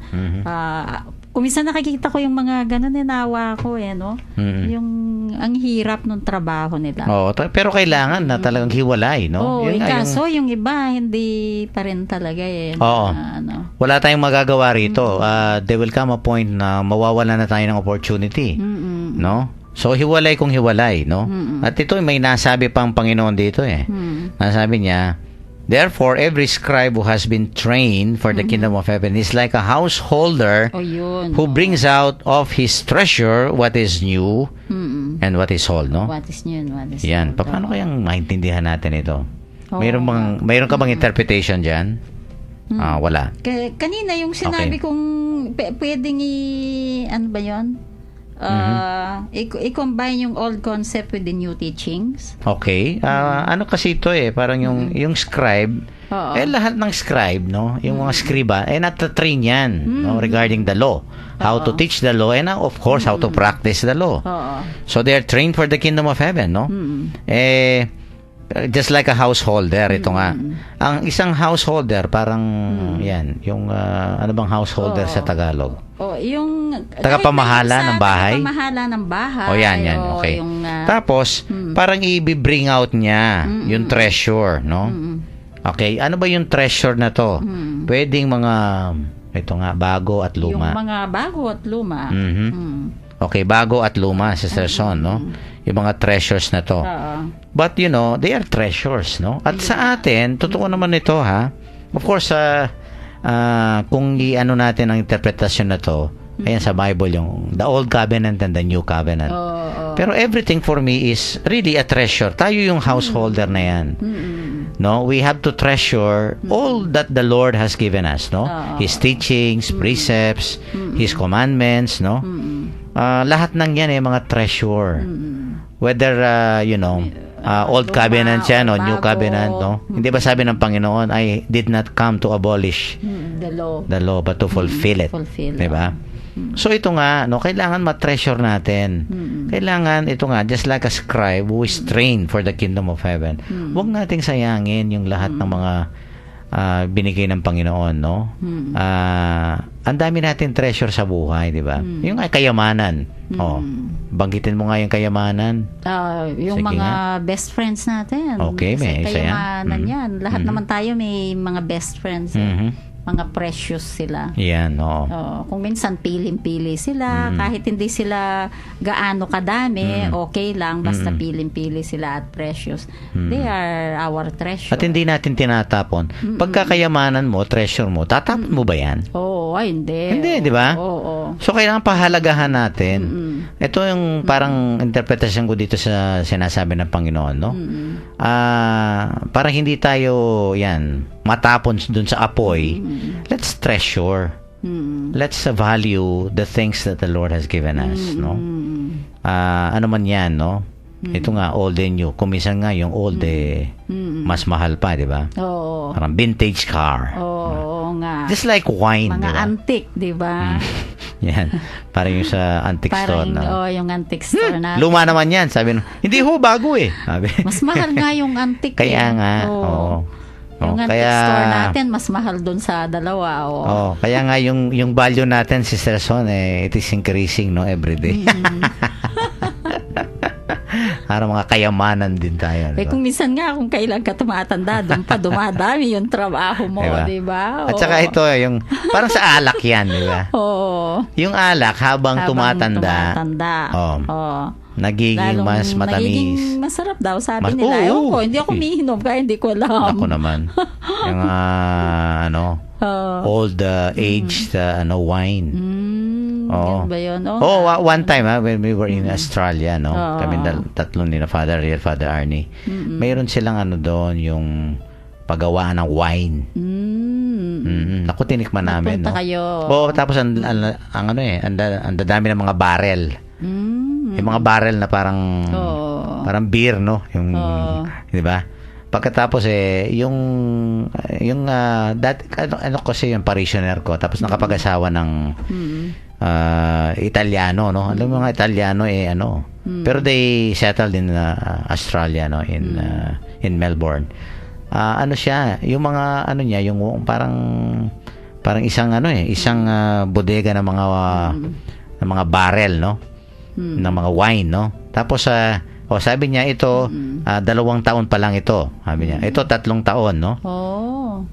Kuminsan nakikita ko yung mga ganun, nawa ko no? Yung ang hirap ng trabaho nila. Pero kailangan na talagang hiwalay, no? Oo, kaso yung iba, hindi pa rin talaga Oo. Wala tayong magagawa rito. There will come a point na mawawala na tayo ng opportunity. No? So, hiwalay kung hiwalay, no? At ito, may nasabi pang Panginoon dito Nasabi niya, therefore, every scribe who has been trained for the kingdom of heaven is like a householder who brings out of his treasure what is new and what is old, no? What is new and what is Yan. old. Paano kayang maintindihan natin ito? Oo. Mayroon ka bang interpretation dyan? Wala. Kanina yung sinabi Okay. kong pwedeng ano ba yun? I-combine yung old concept with the new teachings. Okay. Ano kasi ito parang yung scribe, Oo. lahat ng scribe, no? Yung mga scriba, natatrain yan, no? Regarding the law. How to teach the law and of course, how to practice the law. Oo. So, they're trained for the kingdom of heaven, no? Just like a householder, ito nga. Ang isang householder, parang, yan, yung, ano bang householder sa Tagalog? Yung Tagapamahala ng bahay? Tagapamahala ng bahay. Yan. Okay. Yung, Tapos, parang i-bring out niya yung treasure, no? Okay. Ano ba yung treasure na to? Pwedeng mga, ito nga, bago at luma. yung mga bago at luma. Okay, bago at luma, Sister Son, no? Yung mga treasures na to. But, they are treasures, no? At sa atin, totoo naman ito, ha? Of course, kung i-ano natin ang interpretasyon na to, ayan sa Bible, yung the Old Covenant and the New Covenant. Pero everything for me is really a treasure. Tayo yung householder na yan. No, we have to treasure all that the Lord has given us, no? His teachings, precepts, His commandments, no? Lahat ng yan mga treasure. Whether, Old Covenant yan o New Covenant, no? Hindi ba sabi ng Panginoon, I did not come to abolish The law. but to fulfill it. Diba? So ito nga, no, kailangan ma-treasure natin. Kailangan, ito nga, just like a scribe who is trained for the kingdom of heaven. Huwag nating sayangin yung lahat ng mga binigay ng Panginoon, no? Ang dami natin treasure sa buhay, di ba? Yung kayamanan. Banggitin mo nga yung kayamanan. Yung Sige mga best friends natin. Okay, may isa yan. Kayamanan yan. Lahat naman tayo may mga best friends. Mga precious sila. Yan, oo. Kung minsan piling-pili sila, kahit hindi sila gaano kadami, okay lang, basta piling-pili sila at precious. They are our treasure. At hindi natin tinatapon. Pagkakayamanan mo, treasure mo, tatapon mo ba yan? Hindi. Hindi, di ba? Oo. So, kailangan pahalagahan natin. Ito yung parang interpretasyon ko dito sa sinasabi ng Panginoon, no? Para hindi tayo, matapon dun sa apoy, let's treasure. Let's value the things that the Lord has given us, no? Ano man yan, no? Ito nga, old and new. Kung minsan nga, yung old, mas mahal pa, di ba? Oo. Parang vintage car. Oo nga. Just like wine, mga di ba? antique, di ba? Yan. Parang yung sa antique store na. Yung antique store natin. Luma naman yan. Sabi hindi bago Sabi. Mas mahal nga yung antique. Kaya nga. Oo. Yung antique store natin, mas mahal dun sa dalawa. Kaya nga yung value natin, Sister Son, it is increasing, no, every day. Para mga kayamanan din tayo. Eh diba? kung minsan nga, kung kailan ka tumatanda, doon pa dumadami yung trabaho mo, Diba? di ba? At saka ito, yung, parang sa alak yan, di ba? Oo. Yung alak, habang tumatanda, Oo. nagiging Lalong mas matamis. Nagiging masarap daw, sabi Mas- nila. oo. Ewan ko, hindi ako umiinom, kaya hindi ko alam. Ako naman. Yung, old aged wine. Oo. Yun ba yun? One time when we were in Australia, no? Oo. Kami tatlo ni Father Arnie. Mayroon silang doon, yung paggawaan ng wine. Naku, tinikman namin, Napunta no? kayo. Oo, tapos ang dadami ng mga barrel. Yung mga barrel na parang beer, no? Yung, di ba? Pagkatapos yung kasi yung parishioner ko, tapos nakapag-asawa ng Italiano, no? Alam mo mga Italiano pero they settled in Australia, no? In Melbourne. Siya, yung mga niya, yung parang isang bodega ng mga barrel, no? Ng mga wine, no? Tapos sabi niya ito 2 taon pa lang ito. Sabi niya, ito 3 taon, no?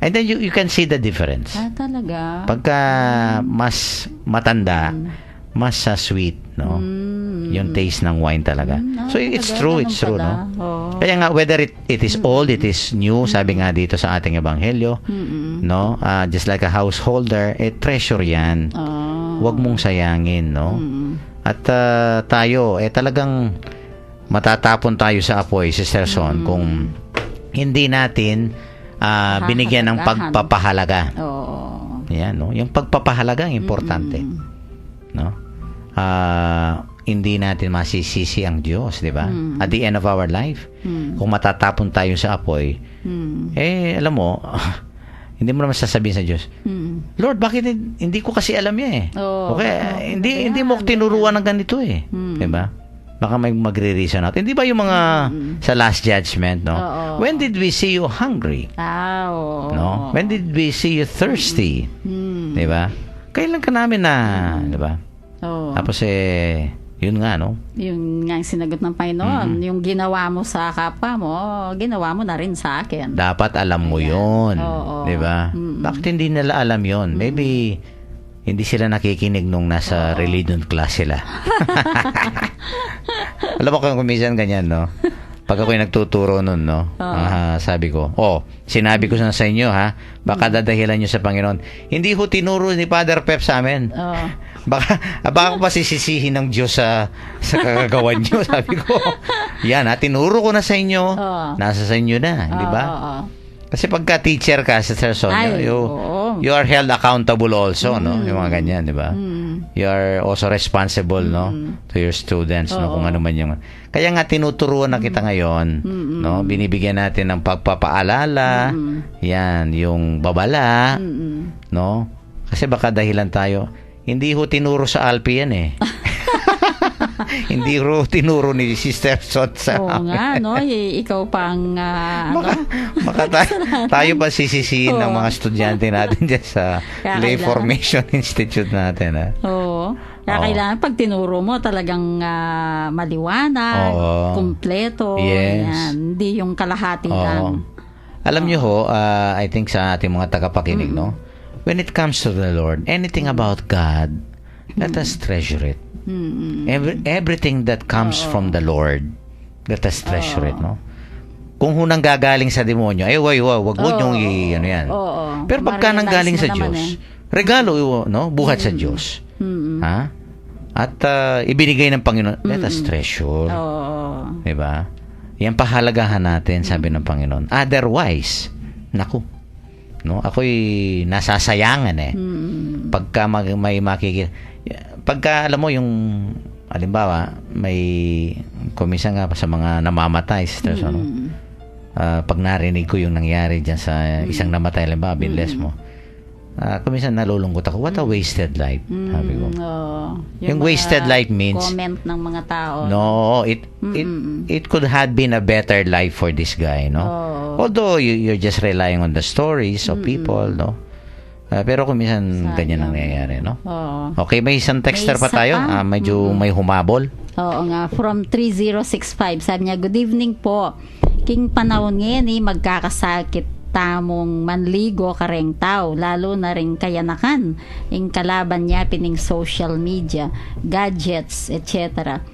And then you can see the difference. Talaga? Pagka mas matanda, mas sweet, no? Yung taste ng wine talaga. So it's true, no? Kaya nga, whether it is old, it is new, sabi nga dito sa ating ebanghelyo, no? Just like a householder, treasure yan. Huwag mong sayangin, no? At tayo, talagang matatapon tayo sa apoy, Sister Son, kung hindi natin binigyan ng pagpapahalaga. Yan, no? Yung pagpapahalaga ang importante. No? Hindi natin masisisi ang Diyos, di ba? At the end of our life, kung matatapon tayo sa apoy, alam mo, hindi mo naman sasabihin sa Diyos, Lord, bakit hindi ko kasi alam yan hindi mo tinuruan ng ganito di ba? Baka may magre-reason out. Hindi ba yung mga sa Last Judgment, no? When did we see you hungry? No? When did we see you thirsty? Di ba? Kailan ka namin di ba? Tapos yun nga, no? Yung nga yung sinagot ng Panginoon, yung ginawa mo sa kapwa mo, ginawa mo na rin sa akin. Dapat alam mo yun. Di ba? Bakit hindi nila alam yun? Maybe hindi sila nakikinig nung nasa religion class sila. Alam mo kung minsan ganyan, no? Pag ako'y nagtuturo nun, no? Sabi ko, sinabi ko na sa inyo, baka dadahilan nyo sa Panginoon. Hindi ho tinuro ni Father Pep sa amin. Baka ko pa sisisihin ng Diyos sa kagagawan nyo, sabi ko. Yan, tinuro ko na sa inyo. Nasa sa inyo na, di ba? Kasi pagka teacher ka sa Son, you are held accountable also, no? Yung mga ganyan, di ba? You are also responsible, no? To your students, no? Kung ano man yung... Kaya nga tinuturuan na kita ngayon, no? Binibigyan natin ng pagpapaalala, yan, yung babala, no? Kasi baka dahilan tayo, hindi ho tinuro sa Alpi yan Hindi ho tinuro ni Sister Son sa nga, no? Ikaw pang, Baka tayo pa sisisihin ng mga estudyante natin dyan sa Lay Formation Institute natin, Kaya kailangan pag tinuro mo talagang maliwanag, kumpleto, yan. Hindi yung kalahati lang. Alam nyo ho, I think sa ating mga tagapakinig, no? When it comes to the Lord, anything about God, let us treasure it. Everything that comes from the Lord, let us treasure it, no? Kung hunang gagaling sa demonyo, wag mo niyong yan. Pero pagka nanggaling sa Diyos, regalo, no? Buhat sa Diyos. At ibinigay ng Panginoon, let us treasure. Diba? Yan pahalagahan natin, sabi ng Panginoon. Otherwise, naku, no? Ako'y nasasayangan pagka may makikita. Pagka alam mo yung halimbawa may kumisa nga sa mga namamatay pag narinig ko yung nangyari diyan sa isang namatay, halimbawa binles mo, kumisa nalulungkot ako, what a wasted life, sabi ko. Yung wasted life means comment ng mga tao. No, it could have been a better life for this guy, no? Although you're just relying on the stories of people, no? Pero kung minsan ganyan ang nangyayari, no? Okay, may isang texter pa tayo. Medyo may humabol. Oo nga, from 3065. Sabi niya, good evening po. King panahon ngayon magkakasakit tamong manligo kareng tao, lalo na rin kayanakan. Yung kalaban niya pining social media, gadgets, etc.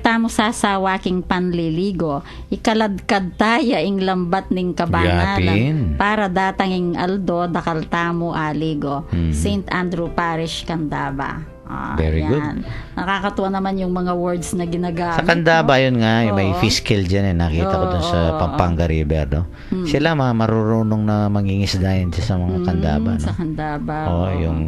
Tamo sasawa king panliligo, ikaladkad taya ing lambat ning kabanalan, Yapin. para datanging aldo dakal tamo aligo. St. Andrew Parish, Candaba. Very good. Nakakatuwa naman yung mga words na ginagamit. Sa Candaba, yun nga, yung may Oo. fiscal dyan nakita ko dun sa Oo. Pampanga River, no? Sila marurunong na mangingisda yun sa mga Candaba, no? Sa Candaba. Oo, yung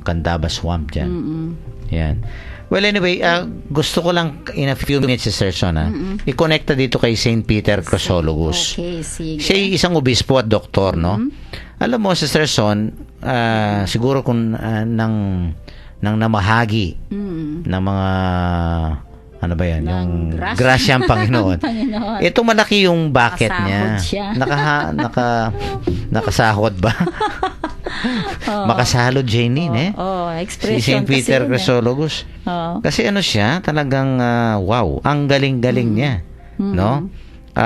Candaba Swamp dyan. Mm-mm. Yan. Well, anyway, gusto ko lang in a few minutes, Sister Sona, i-connecta dito kay St. Peter Chrysologus. Okay, sige. Siya ay isang obispo at doktor, no? Alam mo, Sister Son, siguro kung nang namahagi ng mga ano ba yan? Ng Yung grasya. grasyang Panginoon. Panginoon. Ito malaki yung bucket Nakasahod niya. siya. Nakasahod ba? Makasalod, Janine, Si expression St. Peter kasi yun, Chrysologus. Oo. Kasi ano siya, talagang wow, ang galing-galing niya, no?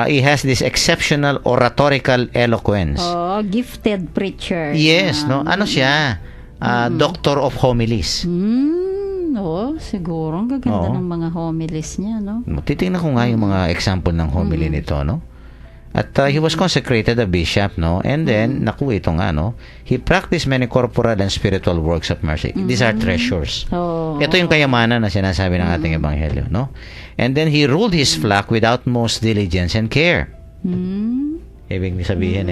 He has this exceptional oratorical eloquence. Gifted preacher. Yes, no? Ano siya? Doctor of homilies. Siguro ang gaganda Oo. ng mga homilies niya, no? Titingnan ko nga yung mga example ng homily nito, no? At he was consecrated a bishop, no? And then, ito nga, no? He practiced many corporal and spiritual works of mercy. These are treasures. Ito yung kayamanan na sinasabi ng ating ebanghelyo, no? And then, he ruled his flock with utmost diligence and care. Ibig sabihin,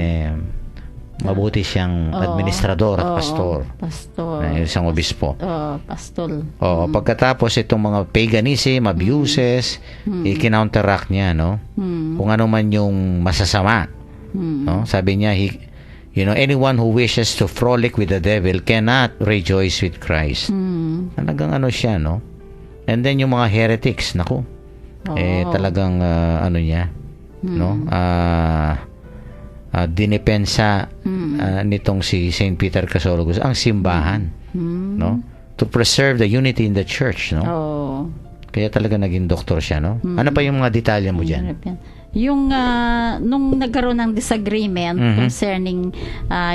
mabuti siyang administrador at pastor. Pastor. Isang obispo. Pastol. Pagkatapos itong mga paganism, abuses, i-counteract niya, no? Kung ano man yung masasama. No? Sabi niya, anyone who wishes to frolic with the devil cannot rejoice with Christ. Talagang ano siya, no? And then yung mga heretics, naku. Talagang ano niya, no? Dinipensa nitong si St. Peter Chrysologus ang simbahan, no? To preserve the unity in the church, no? Kaya talaga naging doktor siya, no? Ano pa yung mga detalye mo diyan? Yung nung nagkaroon ng disagreement concerning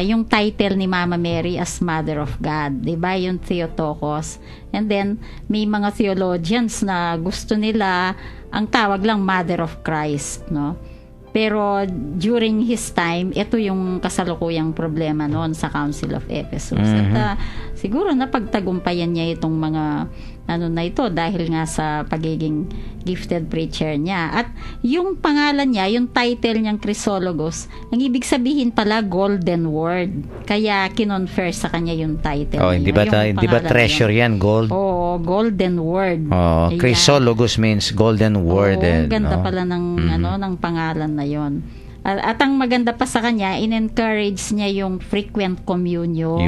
yung title ni Mama Mary as Mother of God, 'di ba? Yung Theotokos. And then may mga theologians na gusto nila ang tawag lang Mother of Christ, no? Pero during his time, ito yung kasalukuyang problema noon sa Council of Ephesus. At siguro napagtagumpayan niya itong mga na ito dahil nga sa pagiging gifted preacher niya. At yung pangalan niya, yung title niyang Chrysologus, ang ibig sabihin pala Golden Word. Kaya kinonfer sa kanya yung title. Hindi ba treasure yan, gold? Golden Word. Chrysologus means golden word. Ganda pala ng ng pangalan na yon. At ang maganda pa sa kanya, in-encourage niya yung frequent communion.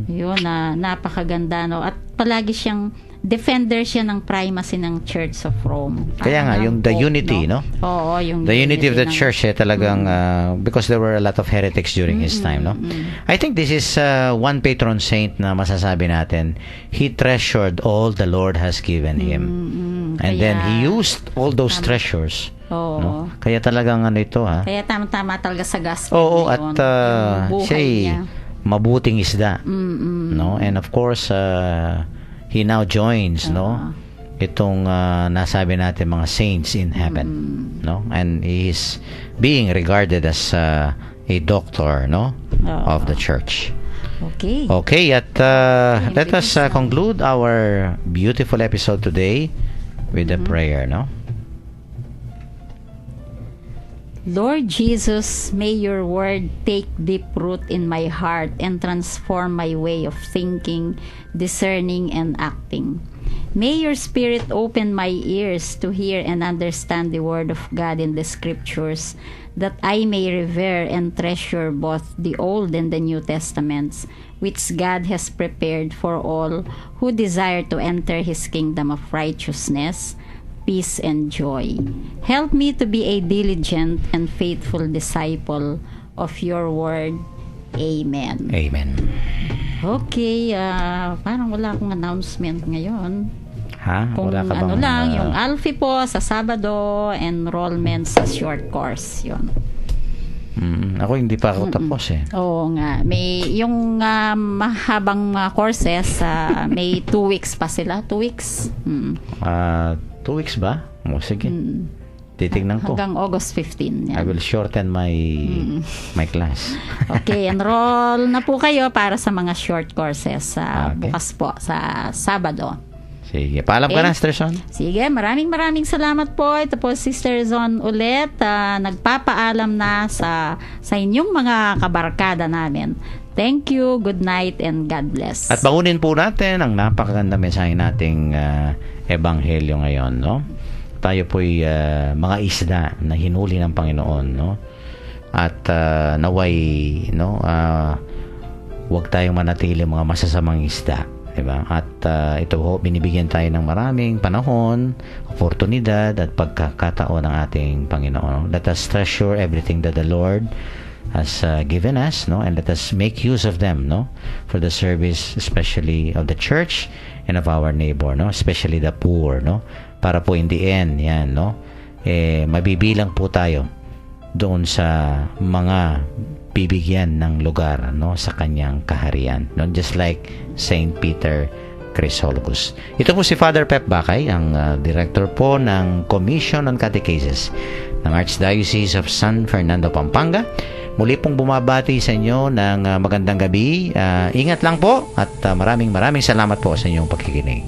Yun, napakaganda, no? At palagi siyang defender siya ng primacy ng Church of Rome. Kaya nga, yung the unity, no? Oo, yung the unity of the church, talagang, because there were a lot of heretics during his time, no? I think this is one patron saint na masasabi natin, he treasured all the Lord has given him. And then, he used all those treasures. No? Kaya talagang ito, Kaya tama-tama talaga sa gospel. At siya mabuting isda. No? And of course, he now joins, no? Itong nasabi natin mga saints in heaven, no? And he is being regarded as a doctor, no? Of the church. Okay, at let us conclude our beautiful episode today with a prayer, no? Lord Jesus, may your word take deep root in my heart and transform my way of thinking, discerning, and acting. May your spirit open my ears to hear and understand the word of God in the scriptures, that I may revere and treasure both the Old and the New Testaments, which God has prepared for all who desire to enter his kingdom of righteousness, peace, and joy. Help me to be a diligent and faithful disciple of your word. Amen. Amen. Okay, parang wala akong announcement ngayon. Ha? Kung Wala ka bang, ano lang, yung Alfie po sa Sabado, enrollment sa short course, yun. Ako hindi pa ako tapos eh. Oo nga. May yung mahabang courses, may 2 weeks pa sila. 2 weeks. 2 weeks ba? O, sige. Titignan ko. Hanggang August 15. I Yan. will shorten my class. Okay, enroll na po kayo para sa mga short courses Okay. bukas po sa Sabado. Sige. Paalam ka Okay. na, Sister Son. Sige, maraming salamat po. Ito po Sister Zon ulit. Nagpapaalam na sa inyong mga kabarkada namin. Thank you, good night, and God bless. At bangunin po natin ang napakaganda mensahe nating ebanghelyo ngayon, no? Tayo po'y mga isda na hinuli ng Panginoon, no? At naway, no, huwag tayong manatili mga masasamang isda, diba? At ito ho, binibigyan tayo ng maraming panahon, oportunidad at pagkakataon ng ating Panginoon. Let us treasure everything that the Lord has given us, no, and let us make use of them, no, for the service, especially of the church and of our neighbor, no, especially the poor, no, para po in the end, yan, no, mabibilang po tayo doon sa mga bibigyan ng lugar, no, sa kanyang kaharian, no, just like Saint Peter Chrysologus. Ito po si Father Pep Bakay, ang director po ng Commission on Catechesis ng Archdiocese of San Fernando, Pampanga. Muli pong bumabati sa inyo ng magandang gabi. Ingat lang po at maraming salamat po sa inyong pakikinig.